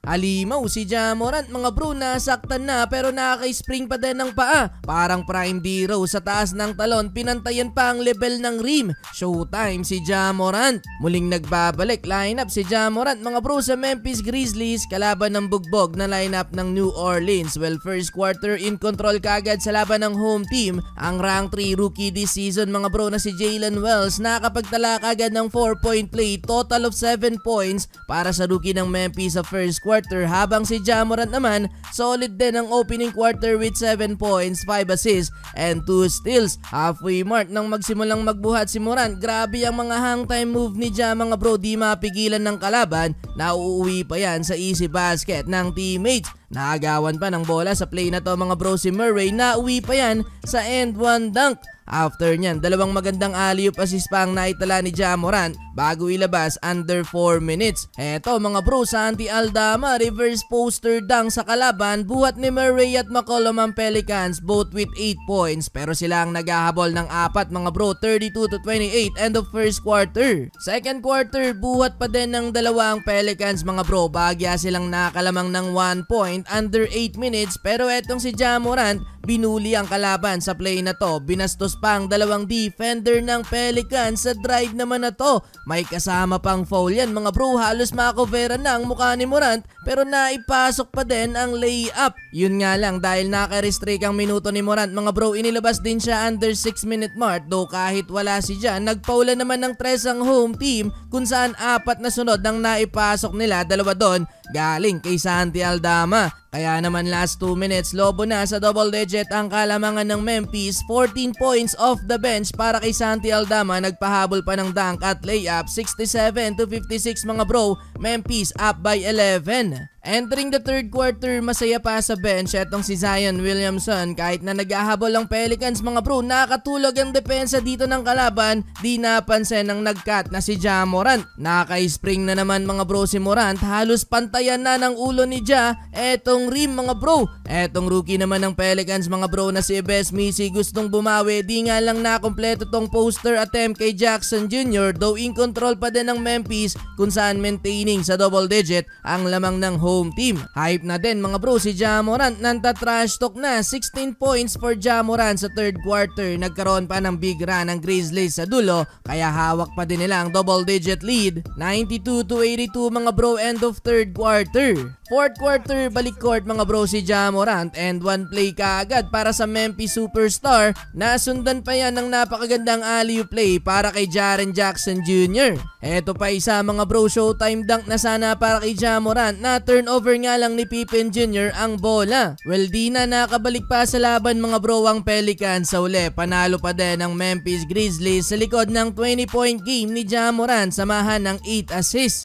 Halimaw si Ja Morant mga bro, nasaktan na pero nakaka-spring pa din ng paa. Parang prime D-Rose sa taas ng talon, pinantayan pa ang level ng rim. Showtime si Ja Morant. Muling nagbabalik lineup si Ja Morant mga bro sa Memphis Grizzlies kalaban ng bugbog na lineup ng New Orleans. Well, first quarter in control kaagad sa laban ng home team. Ang rank 3 rookie this season mga bro na si Jalen Wells nakapagtala kaagad ng 4-point play, total of 7 points para sa rookie ng Memphis sa first quarter. Habang si Ja Morant naman solid din ang opening quarter with 7 points, 5 assists and 2 steals. Halfway mark nang magsimulang magbuhat si Morant, grabe ang mga hang time move ni Ja mga bro, di mapigilan ng kalaban. Nauuwi pa yan sa easy basket ng teammates. Naagawan pa ng bola sa play na to mga bro si Murray, nauwi pa yan sa end one dunk. After nyan, dalawang magandang alley-oop assist pa ang naitala ni Ja Morant bago ilabas under 4 minutes. Eto mga bro, Santi Aldama reverse poster dunk sa kalaban, buhat ni Murray at McCollum ang Pelicans both with 8 points pero sila ang naghahabol ng 4 mga bro, 32-28 end of first quarter. Second quarter, buhat pa din ng dalawa ang Pelicans mga bro, bagya silang nakalamang ng 1 point under 8 minutes pero etong si Ja Morant binuli ang kalaban sa play na to. Binastos pa ang dalawang defender ng Pelicans sa drive naman na to. May kasama pang foul yan mga bro, halos makoveran na ang mukha ni Morant pero naipasok pa din ang layup. Yun nga lang, dahil naka-restrict ang minuto ni Morant mga bro, inilabas din siya under 6 minute mark. Though kahit wala si Ja, nagpaula naman ng 3 ang home team kung saan 4 na sunod ang naipasok nila, 2 doon galing kay Santi Aldama. Kaya naman last 2 minutes, lobo na sa double digit ang kalamangan ng Memphis. 14 points off the bench para kay Santi Aldama, nagpahabol pa ng dunk at layup. 67-56 mga bro, Memphis up by 11. Entering the third quarter, masaya pa sa bench etong si Zion Williamson. Kahit na naghahabol ang Pelicans mga bro, nakatulog ang depensa dito ng kalaban. Di napansin ang nag-cut na si Ja Morant. Naka-spring na naman mga bro si Morant, halos pantayan na ng ulo ni Ja etong rim mga bro. Etong rookie naman ng Pelicans mga bro na si Bes Misi gustong bumawi, di nga lang nakompleto tong poster attempt kay Jackson Jr. Though in control pa din ng Memphis kung saan maintaining sa double digit ang lamang ng home team. Hype na din mga bro si Ja Morant, nanta-trash talk na. 16 points for Ja Morant sa third quarter. Nagkaroon pa ng big run ng Grizzlies sa dulo kaya hawak pa din nila ang double digit lead. 92-82 mga bro, end of third quarter. Fourth quarter, balik court mga bro si Ja Morant and one play kaagad para sa Memphis superstar. Nasundan pa yan ng napakagandang alley-oop play para kay Jaren Jackson Jr. Eto pa isa mga bro, showtime dunk na sana para kay Ja Morant, na turnover nga lang ni Pippen Jr. ang bola. Well, di na nakabalik pa sa laban mga bro ang Pelicans sa uli. Panalo pa din ang Memphis Grizzlies sa likod ng 20-point game ni Ja Morant samahan ng 8 assists.